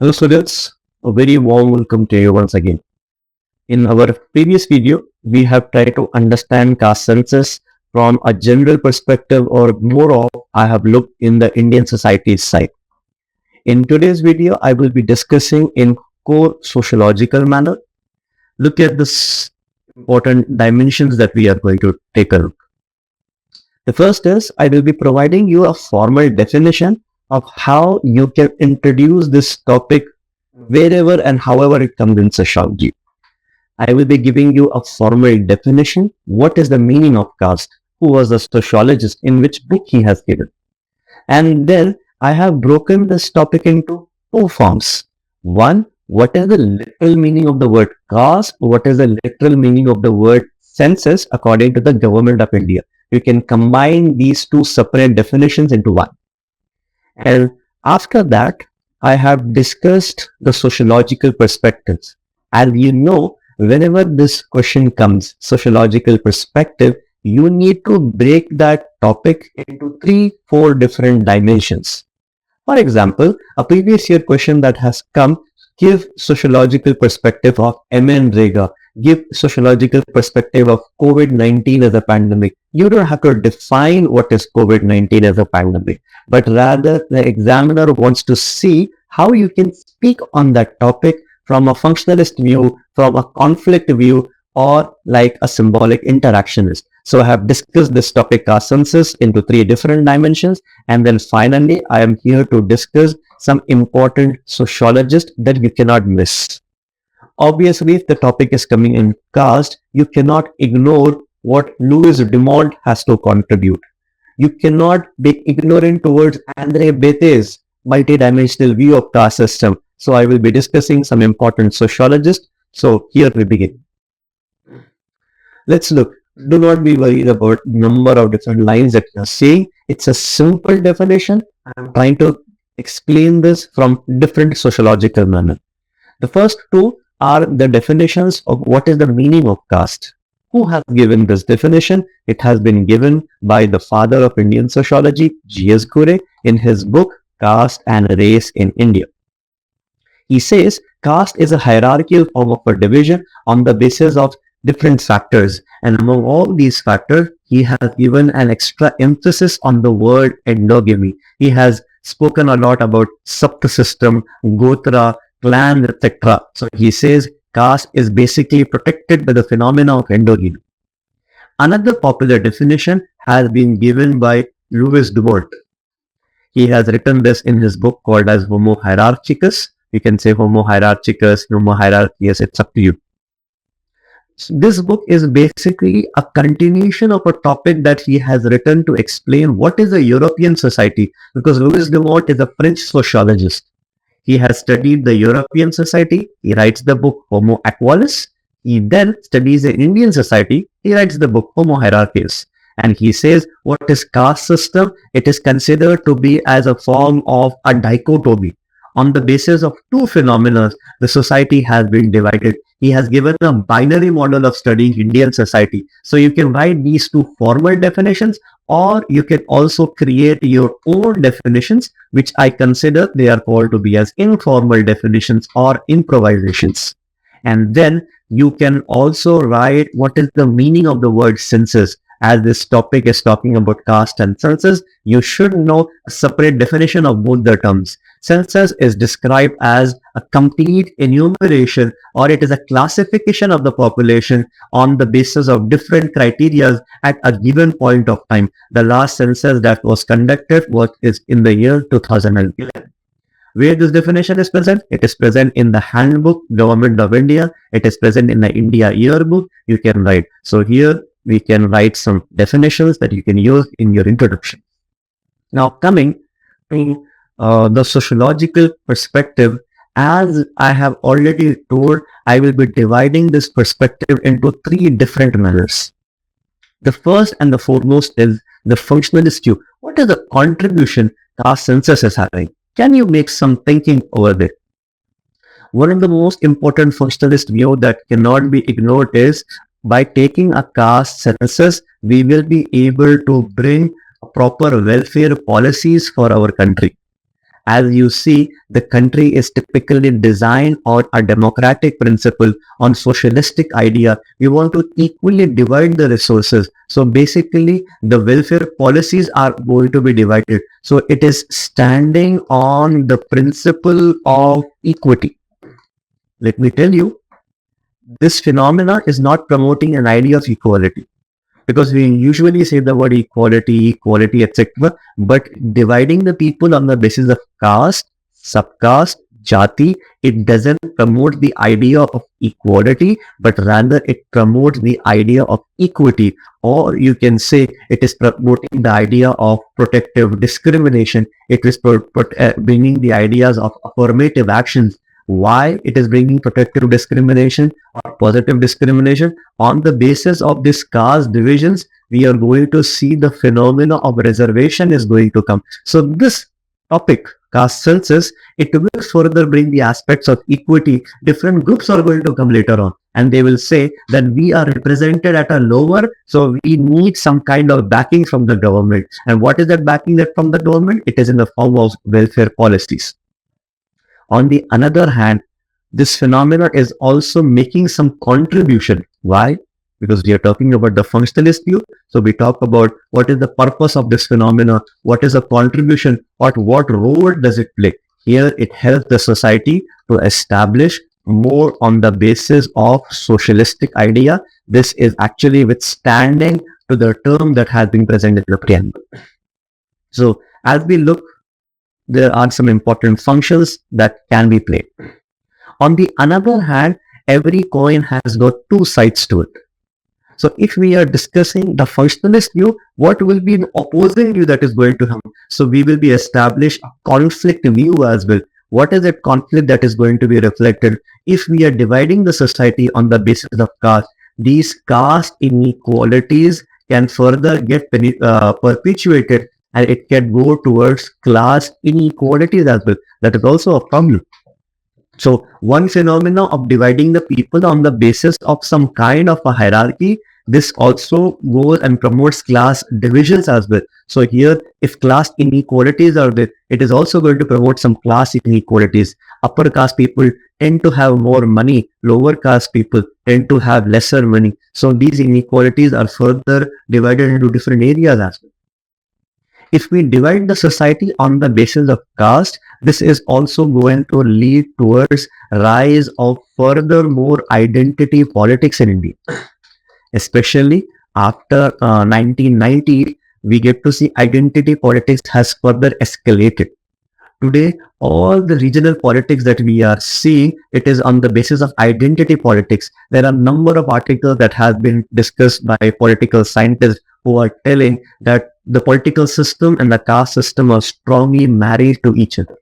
Hello students, a very warm welcome to you once again. In our previous video, we have tried to understand caste census from a general perspective or more of I have looked in the Indian society's side. In today's video, I will be discussing in core sociological manner, look at the important dimensions that we are going to take a look. The first is I will be providing you a formal definition of how you can introduce this topic wherever and however it comes in sociology. I will be giving you a formal definition. What is the meaning of caste? Who was the sociologist? In which book he has given? And then I have broken this topic into two forms. One, what is the literal meaning of the word caste? What is the literal meaning of the word census according to the government of India? You can combine these two separate definitions into one. And after that, I have discussed the sociological perspectives. As you know, whenever this question comes, sociological perspective, you need to break that topic into 3-4 different dimensions. For example, a previous year question that has come, give sociological perspective of MN-Rega, give sociological perspective of COVID-19 as a pandemic. You don't have to define what is COVID-19 as a pandemic, but rather the examiner wants to see how you can speak on that topic from a functionalist view, from a conflict view, or like a symbolic interactionist. So I have discussed this topic caste census into 3 different dimensions, and then finally I am here to discuss some important sociologists that you cannot miss. Obviously, if the topic is coming in caste, you cannot ignore what Louis Dumont has to contribute. You cannot be ignorant towards Andre Bete's multidimensional view of caste system. So I will be discussing some important sociologists. So here we begin. Let's look. Do not be worried about number of different lines that you are seeing. It's a simple definition. I'm trying to explain this from different sociological manner. The first two are the definitions of what is the meaning of caste. Who has given this definition? It has been given by the father of Indian sociology, G.S. Ghurye, in his book Caste and Race in India. He says caste is a hierarchical form of a division on the basis of different factors, and among all these factors, he has given an extra emphasis on the word endogamy. He has spoken a lot about Sapta system, Gotra, clan, etc. So he says caste is basically protected by the phenomena of endogamy. Another popular definition has been given by Louis Dumont. He has written this in his book called as Homo Hierarchicus. You can say Homo Hierarchicus, Homo Hierarchius, it's up to you. This book is basically a continuation of a topic that he has written to explain what is a European society, because Louis Dumont is a French sociologist. He has studied the European society. He writes the book Homo Equalis. He then studies the Indian society. He writes the book Homo Hierarchius. And he says, what is caste system? It is considered to be as a form of a dichotomy. On the basis of two phenomena, the society has been divided. He has given a binary model of studying Indian society. So you can write these two formal definitions, or you can also create your own definitions, which I consider they are called to be as informal definitions or improvisations. And then you can also write what is the meaning of the word census. As this topic is talking about caste and census, you should know a separate definition of both the terms. Census is described as a complete enumeration, or it is a classification of the population on the basis of different criteria at a given point of time. The last census that was conducted is in the year 2011. Where this definition is present? It is present in the handbook, Government of India. It is present in the India yearbook. You can write. So here we can write some definitions that you can use in your introduction. Now coming to the sociological perspective, as I have already told, I will be dividing this perspective into 3 different manners. The first and the foremost is the functionalist view. What is the contribution caste census is having? Can you make some thinking over there? One of the most important functionalist view that cannot be ignored is by taking a caste census, we will be able to bring proper welfare policies for our country. As you see, the country is typically designed on a democratic principle, on socialistic idea. We want to equally divide the resources. So basically, the welfare policies are going to be divided. So it is standing on the principle of equity. Let me tell you, this phenomena is not promoting an idea of equality, because we usually say the word equality, equality, etc. But dividing the people on the basis of caste, subcaste, jati, it doesn't promote the idea of equality, but rather it promotes the idea of equity. Or you can say it is promoting the idea of protective discrimination. It is bringing the ideas of affirmative actions. Why it is bringing protective discrimination or positive discrimination? On the basis of this caste divisions, we are going to see the phenomena of reservation is going to come. So this topic, caste census, it will further bring the aspects of equity. Different groups are going to come later on, and they will say that we are represented at a lower, so we need some kind of backing from the government. And what is that backing that from the government? It is in the form of welfare policies. On the other hand, this phenomena is also making some contribution. Why? Because we are talking about the functionalist view. So we talk about what is the purpose of this phenomena, what is the contribution, what role does it play. Here it helps the society to establish more on the basis of socialistic idea. This is actually withstanding to the term that has been presented in the preamble. So as we look, there are some important functions that can be played. On the other hand, every coin has got two sides to it. So if we are discussing the functionalist view, what will be an opposing view that is going to happen? So we will be establish a conflict view as well. What is that conflict that is going to be reflected? If we are dividing the society on the basis of caste, these caste inequalities can further get perpetuated, and it can go towards class inequalities as well. That is also a problem. So one phenomena of dividing the people on the basis of some kind of a hierarchy, this also goes and promotes class divisions as well. So here, if class inequalities are there, it is also going to promote some class inequalities. Upper caste people tend to have more money, lower caste people tend to have lesser money. So these inequalities are further divided into different areas as well. If we divide the society on the basis of caste, this is also going to lead towards rise of furthermore identity politics in India. Especially after 1990, we get to see identity politics has further escalated. Today, all the regional politics that we are seeing, it is on the basis of identity politics. There are a number of articles that have been discussed by political scientists who are telling that the political system and the caste system are strongly married to each other.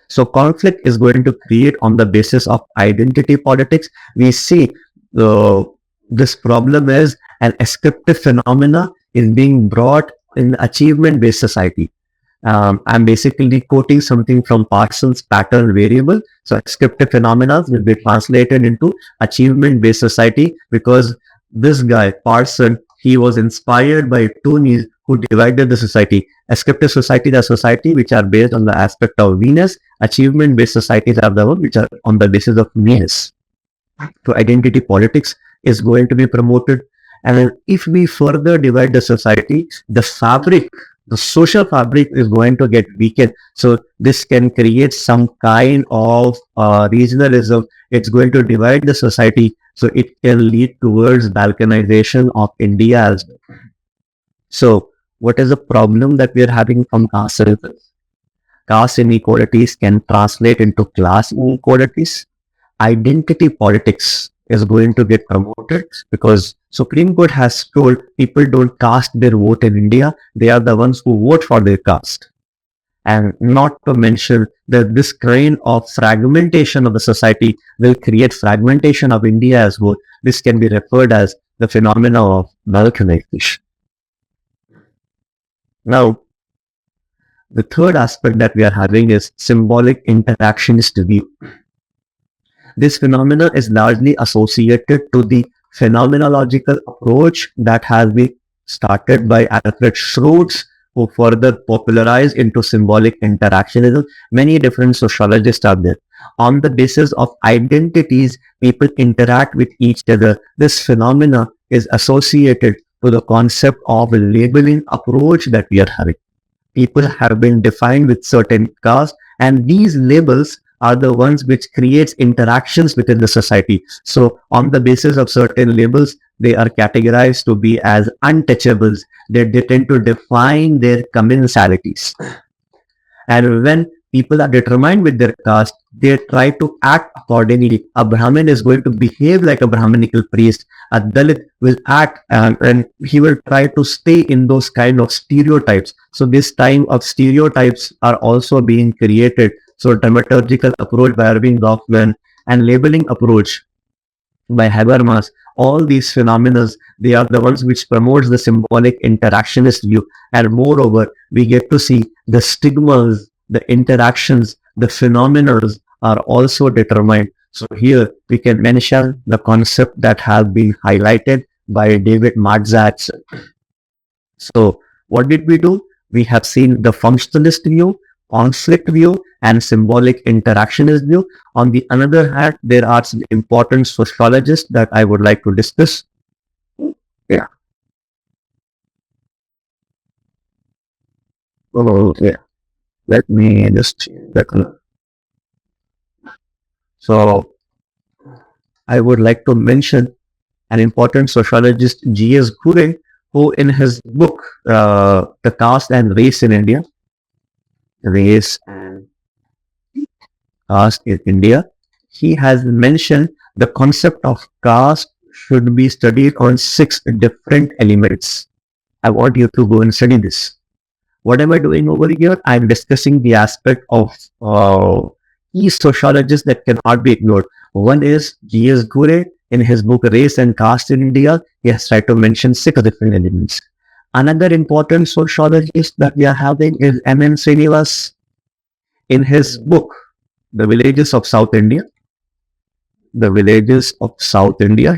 So conflict is going to create on the basis of identity politics. We see this problem is an ascriptive phenomena is being brought in achievement-based society. I'm basically quoting something from Parsons' pattern variable. So ascriptive phenomena will be translated into achievement-based society, because this guy, Parson, he was inspired by Tunis, who divided the society. Ascriptive societies are society which are based on the aspect of Venus. Achievement-based societies are the one which are on the basis of Venus. So identity politics is going to be promoted. And if we further divide the society, the fabric, the social fabric is going to get weakened. So this can create some kind of regionalism. It's going to divide the society. So it can lead towards balkanization of India as well. So what is the problem that we are having from caste census? Caste inequalities can translate into class inequalities. Identity politics is going to get promoted, because Supreme Court has told people don't cast their vote in India. They are the ones who vote for their caste. And not to mention that this kind of fragmentation of the society will create fragmentation of India as well. This can be referred as the phenomena of balkanization. Now, the third aspect that we are having is symbolic interactionist view. This phenomenon is largely associated to the phenomenological approach that has been started by Alfred Schroeder, who further popularized into symbolic interactionism. Many different sociologists are there. On the basis of identities, people interact with each other. This phenomena is associated to the concept of labeling approach that we are having. People have been defined with certain castes, and these labels are the ones which creates interactions within the society. So on the basis of certain labels, they are categorized to be as untouchables. They tend to define their commensalities. And when people are determined with their caste, they try to act accordingly. A Brahmin is going to behave like a Brahminical priest. A Dalit will act and he will try to stay in those kind of stereotypes. So this time of stereotypes are also being created. So dramaturgical approach by Irving Goffman and labeling approach by Habermas, all these phenomena, they are the ones which promotes the symbolic interactionist view. And moreover, we get to see the stigmas, the interactions, the phenomena are also determined. So here we can mention the concept that has been highlighted by David Matzak. So what did we do? We have seen the functionalist view, conflict view, and symbolic interactionist view. On the other hand, there are some important sociologists that I would like to discuss. Yeah. Oh, yeah. Let me just change the color. So I would like to mention an important sociologist, G.S. Gure, who in his book, The Caste and Race in India, Race and Caste in India, he has mentioned the concept of caste should be studied on 6 different elements. I want you to go and study this. What am I doing over here? I'm discussing the aspect of key sociologists that cannot be ignored. One is G.S. Gure. In his book Race and Caste in India, he has tried to mention 6 different elements. Another important sociologist that we are having is M.N. Srinivas. In his book, The Villages of South India,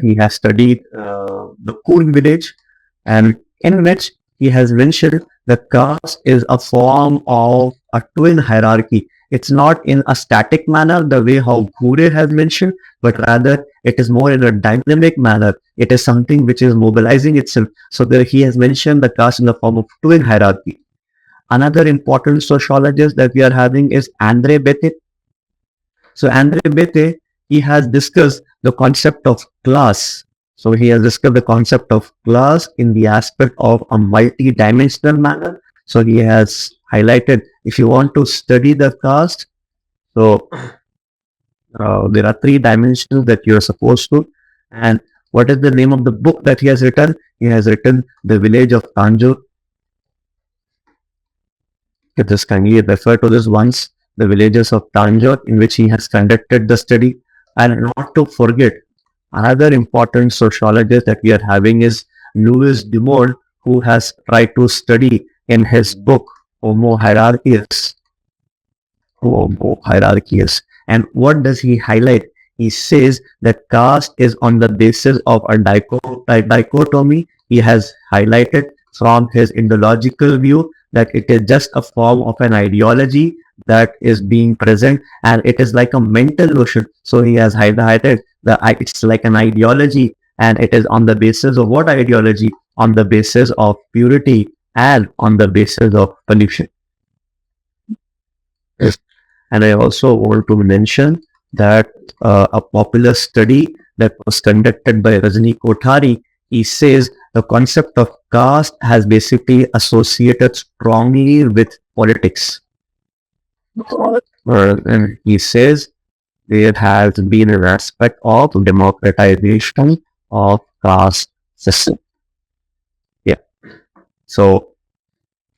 he has studied the Coon village, and in which he has mentioned the caste is a form of a twin hierarchy. It's not in a static manner the way how Gure has mentioned, but rather it is more in a dynamic manner. It is something which is mobilizing itself. So there he has mentioned the caste in the form of twin hierarchy. Another important sociologist that we are having is Andre Bethe. So Andre Bethe, he has discussed the concept of class. So he has discussed the concept of class in the aspect of a multi-dimensional manner. So he has highlighted, if you want to study the caste, so there are 3 dimensions that you are supposed to. And what is the name of the book that he has written? He has written The Village of Tanjore. You just kindly refer to this once, The Villages of Tanjore, in which he has conducted the study. And not to forget, another important sociologist that we are having is Louis Dumont, who has tried to study in his book Homo Hierarchius. And what does he highlight? He says that caste is on the basis of a dichotomy. He has highlighted from his ideological view that it is just a form of an ideology that is being present, and it is like a mental notion. So he has highlighted that it's like an ideology, and it is on the basis of what ideology? On the basis of purity and on the basis of pollution. Yes. And I also want to mention that a popular study that was conducted by Rajni Kothari, he says the concept of caste has basically associated strongly with politics. And he says there has been an aspect of democratization of caste system. Yeah. So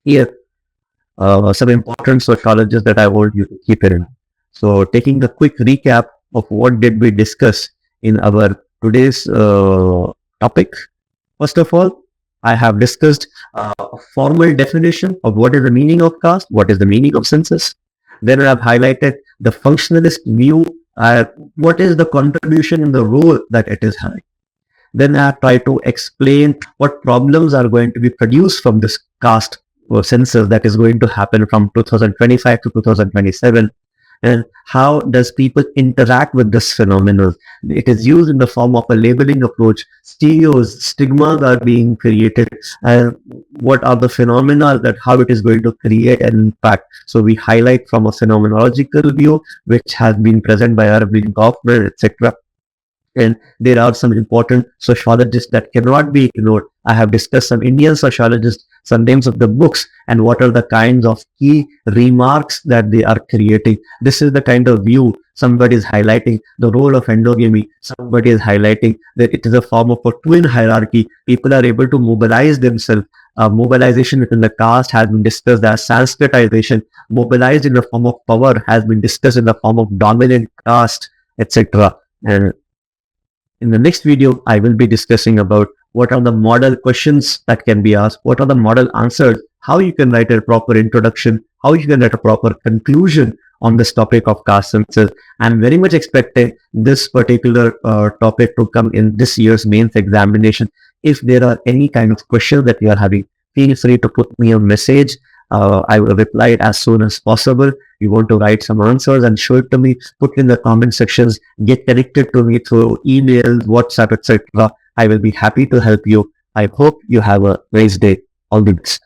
here, some important sociologists that I want you to keep in mind. So taking the quick recap of what did we discuss in our today's topic. First of all, I have discussed a formal definition of what is the meaning of caste, what is the meaning of census. Then I have highlighted the functionalist view, what is the contribution in the role that it is having. Then I have tried to explain what problems are going to be produced from this caste census that is going to happen from 2025 to 2027. And how does people interact with this phenomenon? It is used in the form of a labeling approach. Stereos, stigmas are being created, and what are the phenomena that how it is going to create an impact. So we highlight from a phenomenological view, which has been present by Aravind Kaufman, etc. And there are some important sociologists that cannot be ignored. I have discussed some Indian sociologists, some names of the books, and what are the kinds of key remarks that they are creating. This is the kind of view somebody is highlighting the role of endogamy. Somebody is highlighting that it is a form of a twin hierarchy. People are able to mobilize themselves. Mobilization within the caste has been discussed as Sanskritization. Mobilized in the form of power has been discussed in the form of dominant caste, etc. And in the next video, I will be discussing about what are the model questions that can be asked, what are the model answers, how you can write a proper introduction, how you can write a proper conclusion on this topic of caste census. I'm very much expecting this particular topic to come in this year's mains examination. If there are any kind of questions that you are having, feel free to put me a message. I will reply it as soon as possible. You want to write some answers and show it to me, put in the comment sections, get connected to me through email, WhatsApp, etc. I will be happy to help you. I hope you have a nice day. All the best.